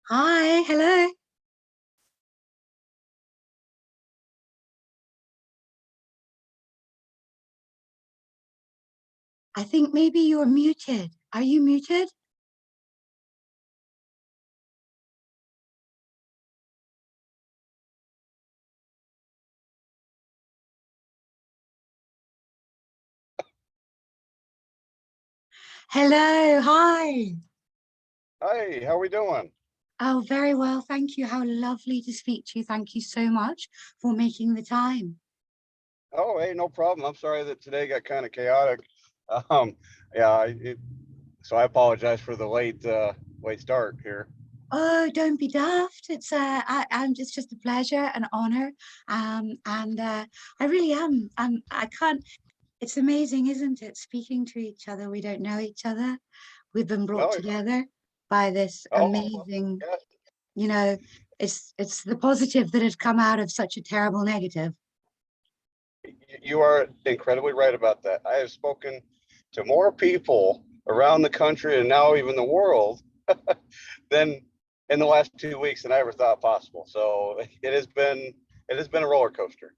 Hi, hello. I think maybe you're muted. Are you muted? Hello, hi. Hey, how we doing? Oh, very well, thank you. How lovely to speak to you. Thank you so much for making the time. Oh, hey, no problem. I'm sorry that today got kind of chaotic. Um, yeah, so I apologize for the late start here. Oh, don't be daft. It's just a pleasure, an honor. And I really am. I can't, it's amazing, isn't it? Speaking to each other. We don't know each other. We've been brought Oh, together by this oh, amazing, yeah, you know, it's the positive that had come out of such a terrible negative. you are incredibly right about that. I have spoken to more people around the country and now even the world than in the last 2 weeks than I ever thought possible. So it has been a roller coaster.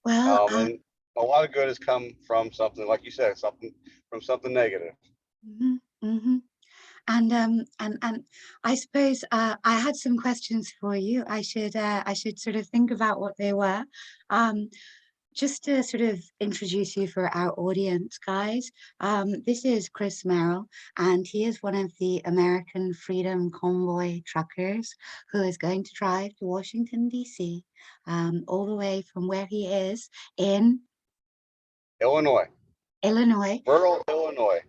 Well, And a lot of good has come from something, like you said, something from something negative. mhm, mhm. And I suppose I had some questions for you. I should sort of think about what they were. Um, just to sort of introduce you for our audience, guys. This is Chris Merrill, and he is one of the American Freedom Convoy truckers who is going to drive to Washington, D.C., all the way from where he is in Illinois, Illinois. rural Illinois,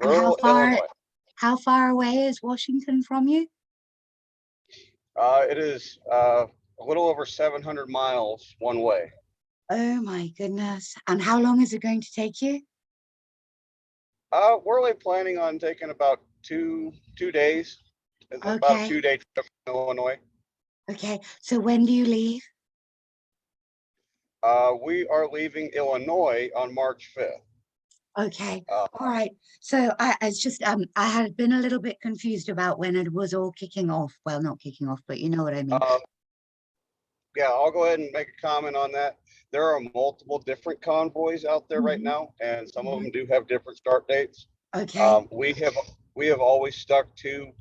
And rural Illinois. how far away is Washington from you? It is a little over 700 miles one way. Oh my goodness. And how long is it going to take you? We're only planning on taking about two days. It's about a Okay. 2 day trip from Illinois. Okay. So when do you leave? We are leaving Illinois on March 5th. Okay. Uh, All right. So it's just I had been a little bit confused about when it was all kicking off. Well, not kicking off, but you know what I mean. uh, yeah, I'll go ahead and make a comment on that. There are multiple different convoys out there right Hmm. now, and some of Hmm. them do have different start dates. Okay. We have always stuck to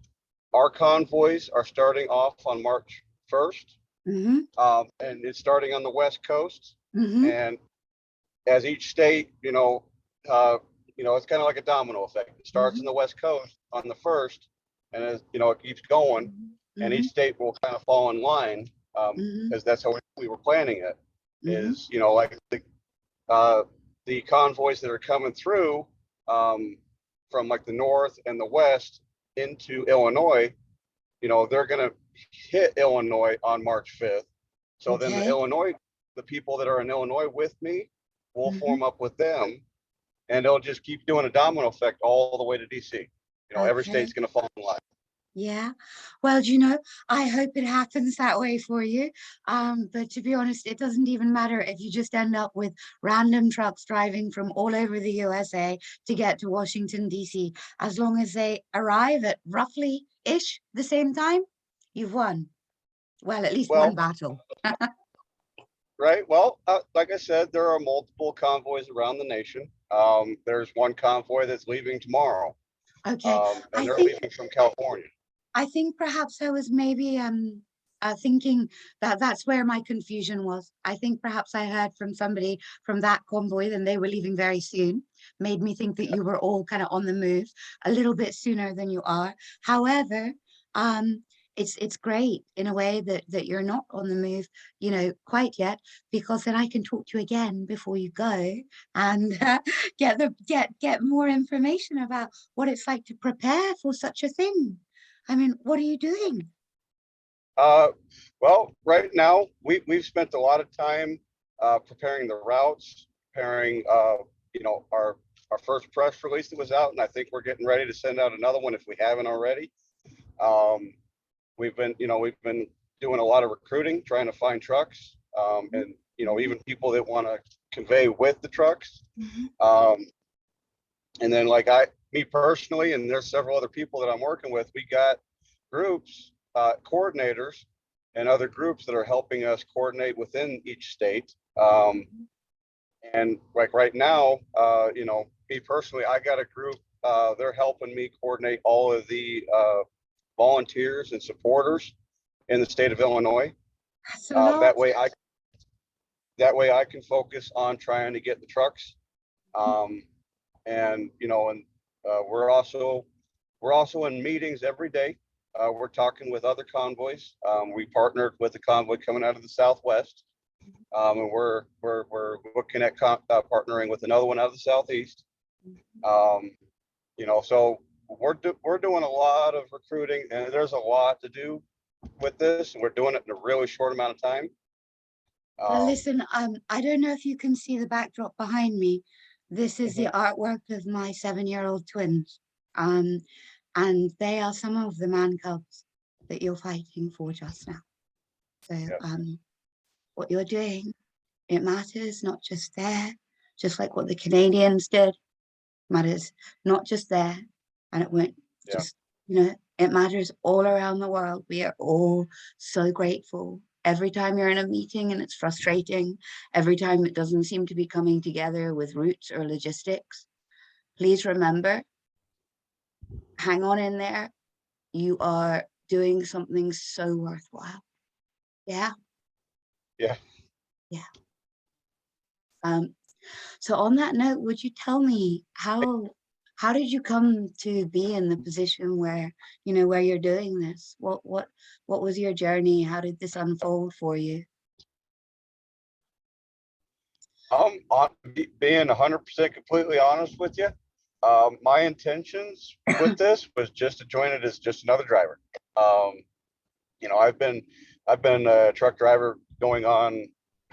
our convoys are starting off on March 1st, Hmm. and it's starting on the West Coast. Hmm. And as each state, it's kind of like a domino effect. It starts in Hmm. the West Coast on the first, and as it keeps going, and Hmm. each state will kind of fall in line Hmm. because that's how we were planning it. Hmm. Is like the convoys that are coming through from like the north and the west into Illinois, they're going to hit Illinois on March 5th. So then Okay. the people that are in Illinois with me will Hmm. form up with them, and they'll just keep doing a domino effect all the way to DC. Every Okay. state's going to fall in line. Yeah. Well, I hope it happens that way for you. But to be honest, it doesn't even matter if you just end up with random trucks driving from all over the USA to get to Washington, D.C. As long as they arrive at roughly ish the same time, you've won. Well, at least one Well, battle. right. Well, like I said, there are multiple convoys around the nation. There's one convoy that's leaving tomorrow, Okay. and I they're think leaving from California. I think perhaps I was maybe thinking that that's where my confusion was. I think perhaps I heard from somebody from that convoy, and they were leaving very soon, made me think that you were all kind of on the move a little bit sooner than you are. However, um, it's great in a way that you're not on the move, quite yet, because then I can talk to you again before you go and get more information about what it's like to prepare for such a thing. I mean, what are you doing? Uh, well, right now we've spent a lot of time preparing the routes, preparing our first press release that was out, and I think we're getting ready to send out another one if we haven't already. Um, we've been doing a lot of recruiting, trying to find trucks, and even people that want to convey with the trucks. Mhm. Um, and then me personally, and there's several other people that I'm working with. We got groups coordinators and other groups that are helping us coordinate within each state. And like right now, you know, me personally, I got a group, they're helping me coordinate all of the volunteers and supporters in the state of Illinois. That's a lot. That way I can focus on trying to get the trucks. And you know, and we're also in meetings every day. We're talking with other convoys. We partnered with a convoy coming out of the Southwest, and we're looking at partnering with another one out of the Southeast. You know, so we're doing a lot of recruiting, and there's a lot to do with this, and we're doing it in a really short amount of time. Well, listen, I don't know if you can see the backdrop behind me. This is the artwork of my 7-year-old twins. And they are some of the man cubs that you're fighting for just now. So what you're doing, it matters not just there, just like what the Canadians did, matters not just there. And it won't just, you know, it matters all around the world. We are all so grateful. Every time you're in a meeting and it's frustrating, every time it doesn't seem to be coming together with routes or logistics, please remember, hang on in there. You are doing something so worthwhile. Yeah. Yeah. Yeah. So on that note, would you tell me how did you come to be in the position where, you know, where you're doing this? What was your journey? How did this unfold for you? Being 100% completely honest with you, my intentions with this was just to join it as just another driver. You know, I've been a truck driver going on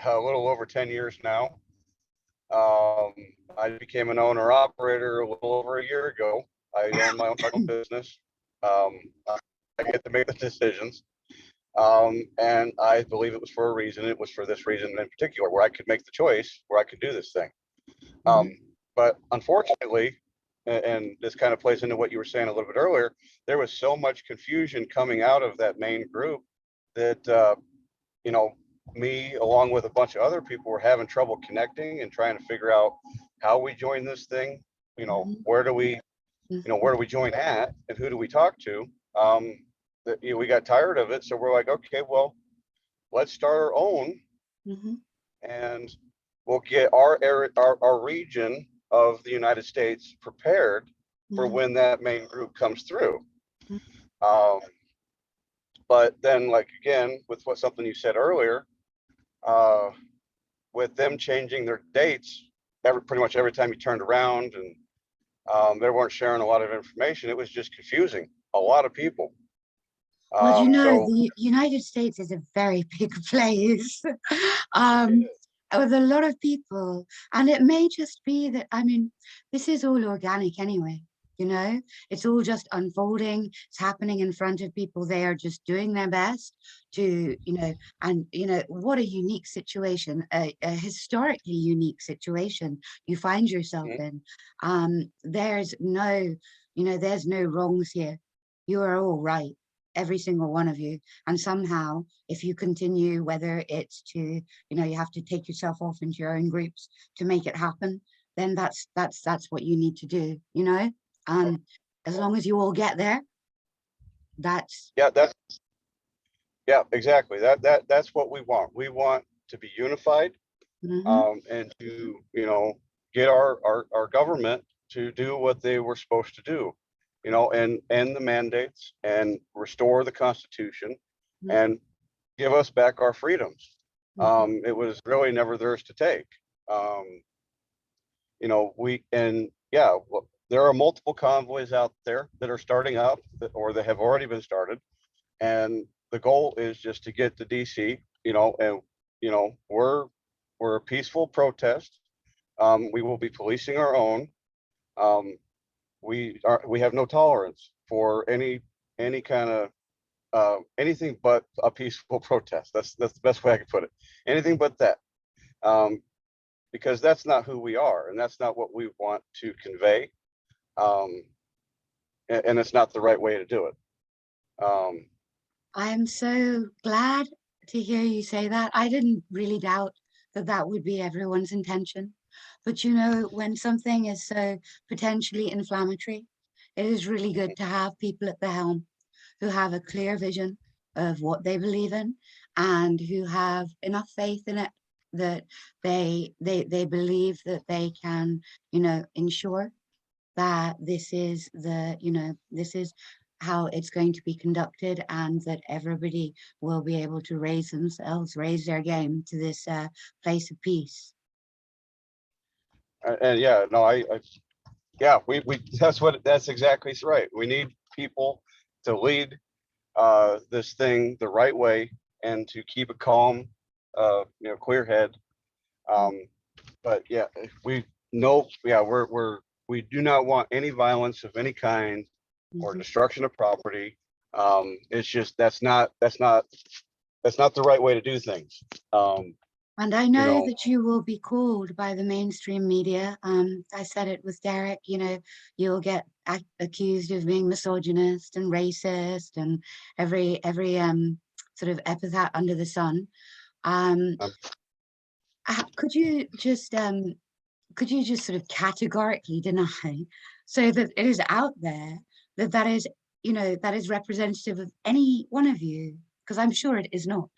a little over 10 years now. I became an owner operator a little over a year ago. I own my own business. I get to make the decisions. And I believe it was for a reason. It was for this reason in particular, where I could make the choice, where I could do this thing. But unfortunately, and this kind of plays into what you were saying a little bit earlier, there was so much confusion coming out of that main group that, you know, me, along with a bunch of other people, were having trouble connecting and trying to figure out how we join this thing. You know, where do we join at, and who do we talk to? You know, we got tired of it, so we're like, okay, well, let's start our own, and we'll get our area, our region of the United States prepared for when that main group comes through. But then, like, again, with something you said earlier, with them changing their dates pretty much every time you turned around, and they weren't sharing a lot of information, it was just confusing a lot of people. Well, you know, the United States is a very big place with a lot of people, and it may just be that, I mean, this is all organic anyway. You know, it's all just unfolding. It's happening in front of people. They are just doing their best to, you know, and, you know, what a unique situation, a historically unique situation you find yourself in. There's no, you know, there's no wrongs here. You are all right, every single one of you. And somehow, if you continue, whether it's to, you know, you have to take yourself off into your own groups to make it happen, then that's what you need to do, you know? As long as you all get there, that's exactly. That's what we want. We want to be unified, and to, you know, get our government to do what they were supposed to do, you know, and end the mandates and restore the Constitution and give us back our freedoms. It was really never theirs to take. You know, well, there are multiple convoys out there that are starting up, or that have already been started. And the goal is just to get to DC, you know, and, you know, we're a peaceful protest. We will be policing our own. We have no tolerance for any kind of anything but a peaceful protest. That's the best way I could put it. Anything but that. Because that's not who we are, and that's not what we want to convey. And it's not the right way to do it. I'm so glad to hear you say that. I didn't really doubt that that would be everyone's intention. But you know, when something is so potentially inflammatory, it is really good to have people at the helm who have a clear vision of what they believe in and who have enough faith in it that they believe that they can, ensure that this is this is how it's going to be conducted, and that everybody will be able to raise their game to this place of peace. And yeah, no, yeah, we that's exactly right. We need people to lead this thing the right way and to keep a calm, clear head. Um, but yeah, we no, yeah, we do not want any violence of any kind or Mhm. destruction of property. It's just that's not the right way to do things. Um, And I you know know, that you will be called by the mainstream media. I said it with Derek, you'll get accused of being misogynist and racist and every sort of epithet under the sun. Um, um, could you just sort of categorically deny so that it is out there that that is, that is representative of any one of you? Because I'm sure it is not.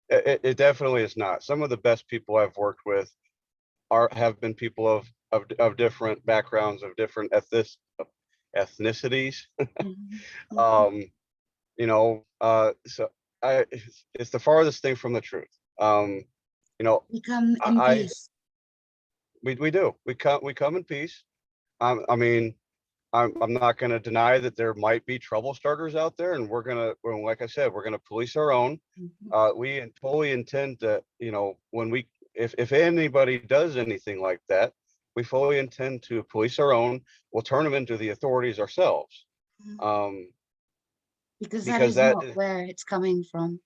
it definitely is not. Some of the best people I've worked with have been people of different backgrounds, of different ethnicities. Mhm. Mhm. Um, so it's the farthest thing from the truth. You know, We come in I peace. we do. We come in peace. I mean, I'm not going to deny that there might be trouble starters out there, and well, like I said, we're gonna police our own. Mhm. We fully intend to, when if anybody does anything like that, we fully intend to police our own. We'll turn them into the authorities ourselves. Mhm. Um, Because that because is that not where it's coming from.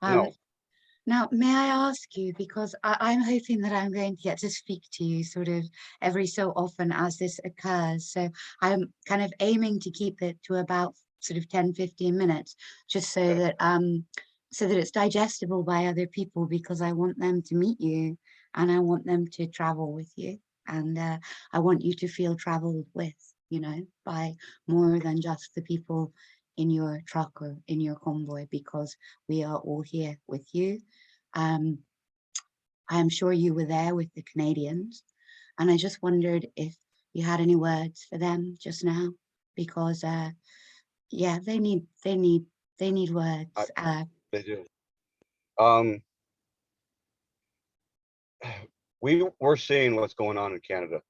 Um, no, Now, may I ask you, because I'm hoping that I'm going to get to speak to you sort of every so often as this occurs. So I'm kind of aiming to keep it to about sort of 10-15 minutes, just so that it's digestible by other people, because I want them to meet you and I want them to travel with you. And I want you to feel traveled with, by more than just the people in your truck or in your convoy, because we are all here with you. um, I'm sure you were there with the Canadians, and I just wondered if you had any words for them just now, because yeah, they need I, words. they do. Um, we're seeing what's going on in Canada,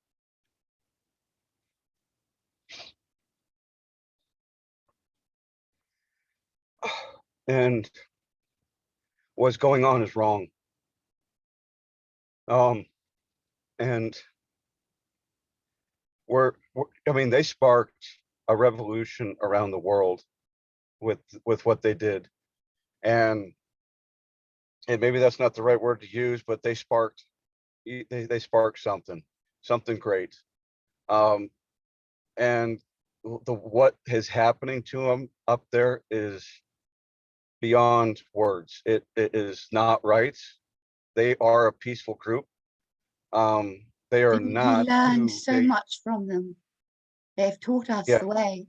and what's going on is wrong. Um, and I mean, they sparked a revolution around the world with what they did, and maybe that's not the right word to use, but they sparked something great. Um, and what is happening to them up there is beyond words. It is not right. They are a peaceful group. They are Didn't we not learn who so much from them? They've taught us yeah, the way.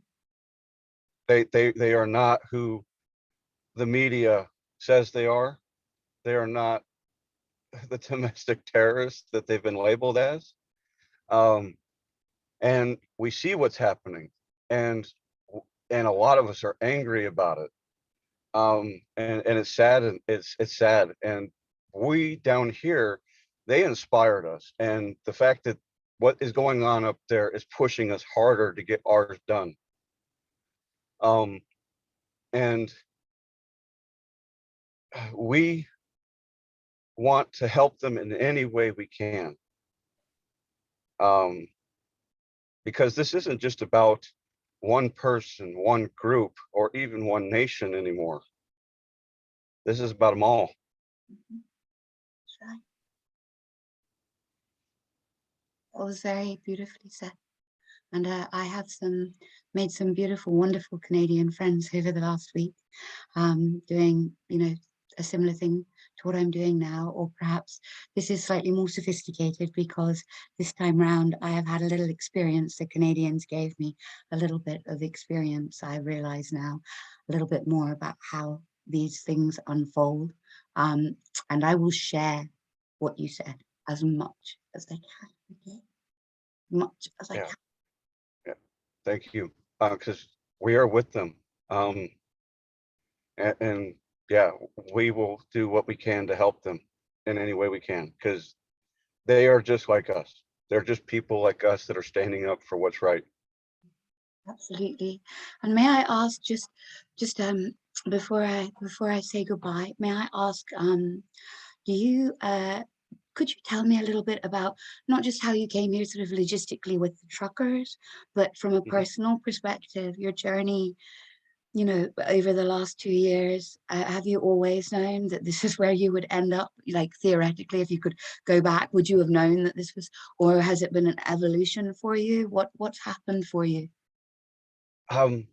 they are not who the media says they are. They are not the domestic terrorists that they've been labeled as. Um, and we see what's happening, and a lot of us are angry about it. And it's sad, and it's sad. And we down here, they inspired us, and the fact that what is going on up there is pushing us harder to get ours done. Um, and we want to help them in any way we can. Um, because this isn't just about one person, one group, or even one nation anymore. This is about them all. Mhm. That's right. It was very beautifully said. And I have made some beautiful, wonderful Canadian friends over the last week, doing, a similar thing to what I'm doing now, or perhaps this is slightly more sophisticated because this time round I have had a little experience. The Canadians gave me a little bit of experience. I realize now a little bit more about how these things unfold. And I will share what you said as much as I can, okay? Much as I Yeah, can. yeah. Thank you. Because we are with them. And yeah, we will do what we can to help them in any way we can, because they are just like us. They're just people like us that are standing up for what's right. Absolutely. And may I ask just before I say goodbye, may I ask do you could you tell me a little bit about not just how you came here sort of logistically with the truckers, but from a Mhm. personal perspective, your journey, over the last 2 years, have you always known that this is where you would end up? Like theoretically, if you could go back, would you have known that this was, or has it been an evolution for you? What's happened for you? Um,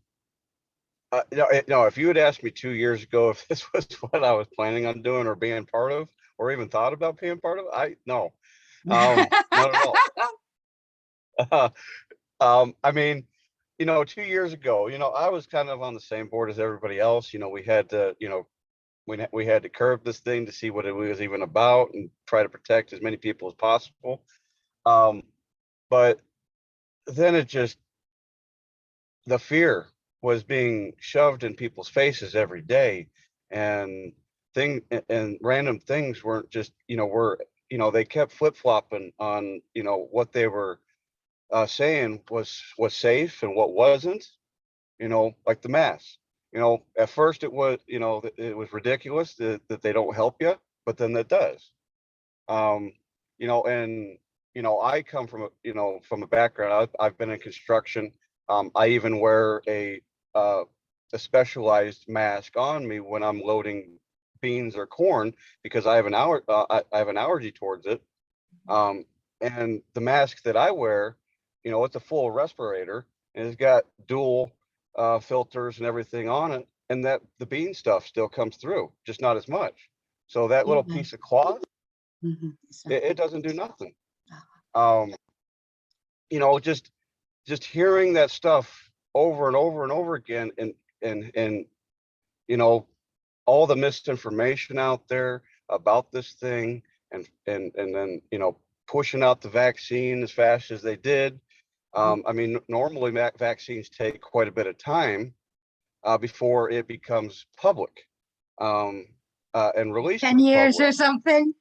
no, if you had asked me 2 years ago if this was what I was planning on doing or being part of, or even thought about being part of, no, not at all. I mean, 2 years ago, I was kind of on the same board as everybody else. We had to, we had to curb this thing to see what it was even about and try to protect as many people as possible. Um, but then the fear was being shoved in people's faces every day, and and random things weren't just, they kept flip flopping on, what they were saying was safe and what wasn't, like the mask. At first it was, it was ridiculous that they don't help you, but then that does. Um, and I come from from a background. I've been in construction. I even wear uh, a specialized mask on me when I'm loading beans or corn because I have an allergy towards it. Um, and the mask that I wear, it's a full respirator and it's got dual filters and everything on it, and that the bean stuff still comes through, just not as much. So that little Yeah. piece of cloth, So, it doesn't do nothing. Um, just hearing that stuff over and over and over again, and you know, all the misinformation out there about this thing, and then pushing out the vaccine as fast as they did. I mean, normally vaccines take quite a bit of time before it becomes public and released to 10 the years public. or something.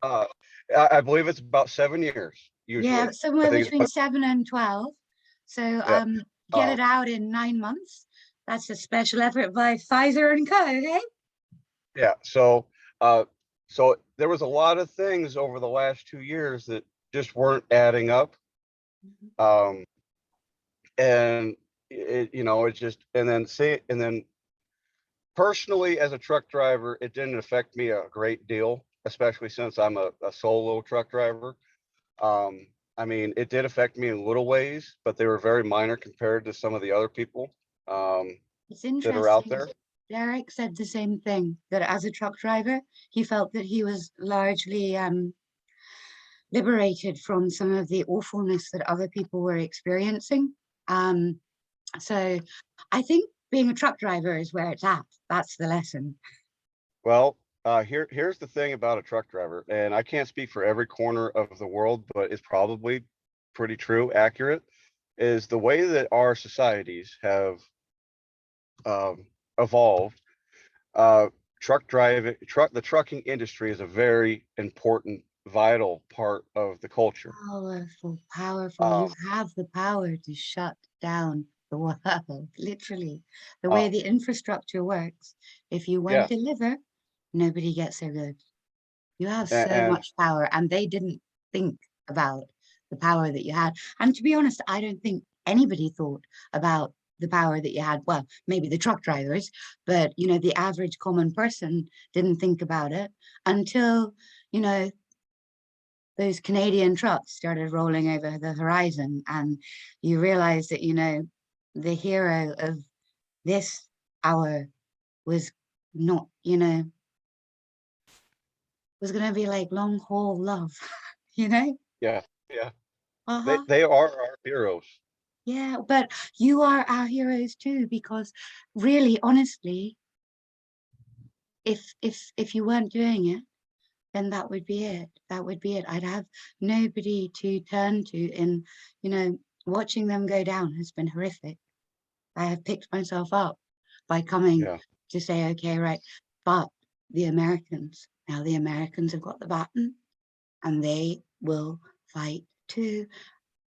Uh, I believe it's about 7 years Yeah, usually. I somewhere think it's between about, 7 and 12. So yeah. get Uh, it out in 9 months. That's a special effort by Pfizer and Co. Eh? yeah. Uh, so there was a lot of things over the last 2 years that just weren't adding up. Um, and it's just, and then personally, as a truck driver, it didn't affect me a great deal, especially since I'm a solo truck driver. Um, I mean, it did affect me in little ways, but they were very minor compared to some of the other people It's that are out interesting. there. Derek said the same thing, that as a truck driver, he felt that he was largely liberated from some of the awfulness that other people were experiencing. Um, so I think being a truck driver is where it's at. That's the lesson. Well, here's the thing about a truck driver, and I can't speak for every corner of the world, but it's probably pretty true, accurate, is the way that our societies have um, evolved. Uh, the trucking industry is a very important, vital part of the culture. Powerful, powerful. You Um, have the power to shut down the world, literally. The way uh, the infrastructure works. If you won't yeah, deliver, nobody gets their goods. You have so and much power, and they didn't think about the power that you had. And to be honest, I don't think anybody thought about the power that you had. Well, maybe the truck drivers, but the average common person didn't think about it until, you know, those Canadian trucks started rolling over the horizon, and you realize that, you know, the hero of this hour was not, you know, was going to be like long haul love, you know? Yeah, yeah. Uh-huh. They are our heroes. Yeah, but you are our heroes too, because really, honestly, if you weren't doing it, then that would be it. That would be it. I'd have nobody to turn to. In, you know, watching them go down has been horrific. I have picked myself up by coming Yeah, to say, okay, right, but the Americans, now the Americans have got the baton, and they will fight too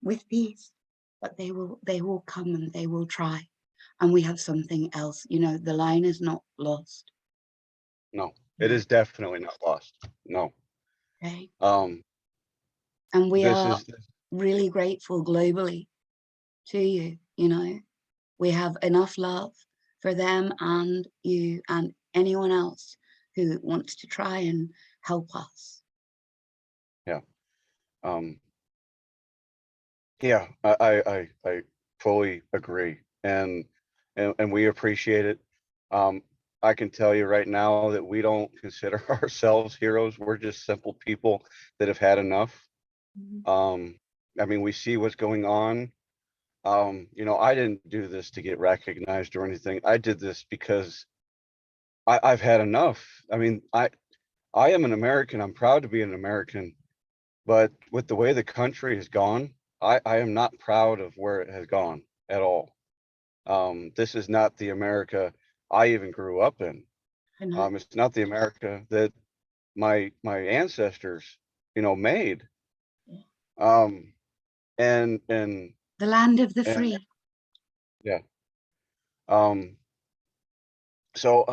with peace, but they will come and they will try. And we have something else, you know, the line is not lost. no, it Yeah, is definitely not lost. No. okay. Um, And we this are is really grateful globally to you, you know. We have enough love for them and you and anyone else who wants to try and help us. yeah. Um, yeah, I fully agree. And we appreciate it. Um, I can tell you right now that we don't consider ourselves heroes. We're just simple people that have had enough. Mhm. I mean, we see what's going on. You know, I didn't do this to get recognized or anything. I did this because I've had enough. I mean, I am an American. I'm proud to be an American, but with the way the country has gone, I am not proud of where it has gone at all. This is not the America I even grew up in. I know. It's not the America that my ancestors, you know, made. Yeah. Um, and and The land of the and free. yeah. Um, so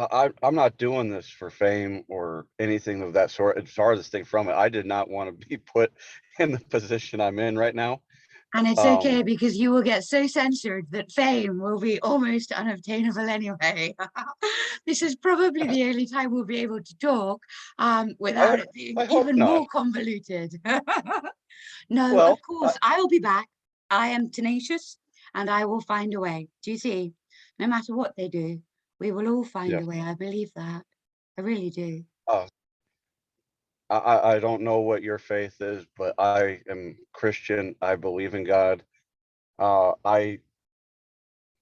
I'm not doing this for fame or anything of that sort. It's farthest thing from it. I did not want to be put in the position I'm in right now. And it's Um, okay because you will get so censored that fame will be almost unobtainable anyway. This is probably the only time we'll be able to talk I without it being I hope even not. more convoluted. No, of Well, course, I'll be back. I am tenacious and I will find a way. Do you see? No matter what they do, we will all find yeah. a way. I believe that. I really do. Uh, I don't know what your faith is, but I am Christian. I believe in God. Uh, I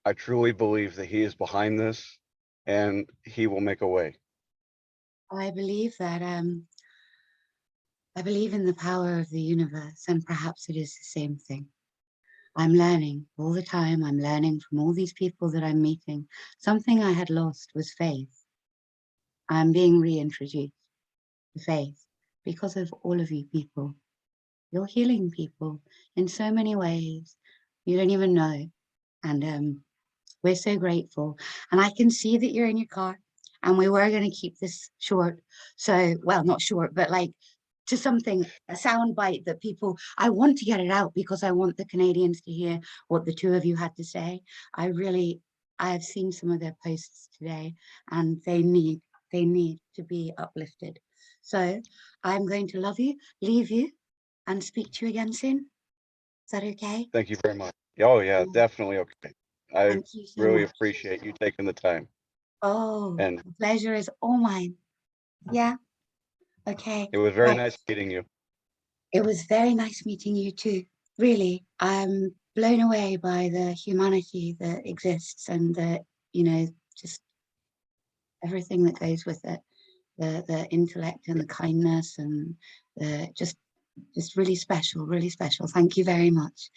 I truly believe that He is behind this, and He will make a way. I believe that I believe in the power of the universe, and perhaps it is the same thing. I'm learning all the time. I'm learning from all these people that I'm meeting. Something I had lost was faith. I'm being reintroduced to faith because of all of you people. You're healing people in so many ways. You don't even know. And we're so grateful. And I can see that you're in your car. And we were going to keep this short. So, well, not short, but like to something, a sound bite that people, I want to get it out because I want the Canadians to hear what the two of you had to say. I have seen some of their posts today and they need to be uplifted. So I'm going to love you, leave you, and speak to you again soon. Is that okay? Thank you very much. Oh yeah, Mm, definitely okay. I thank you so really much. appreciate you taking the time. Oh, And the pleasure is all mine. Yeah. Okay. it was very Right. nice meeting you. It was very nice meeting you too. Really, I'm blown away by the humanity that exists and the, you know, just everything that goes with it. The intellect and the kindness and the just really special, really special. Thank you very much.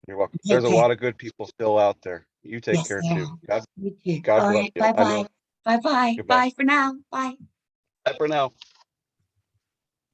You're welcome. Take There's a care. lot of good people still out there. You take Yes, care there too. are. You too. God All bless right. you. Bye I know. bye. Bye bye. Goodbye. Bye for now. Bye. Bye for now.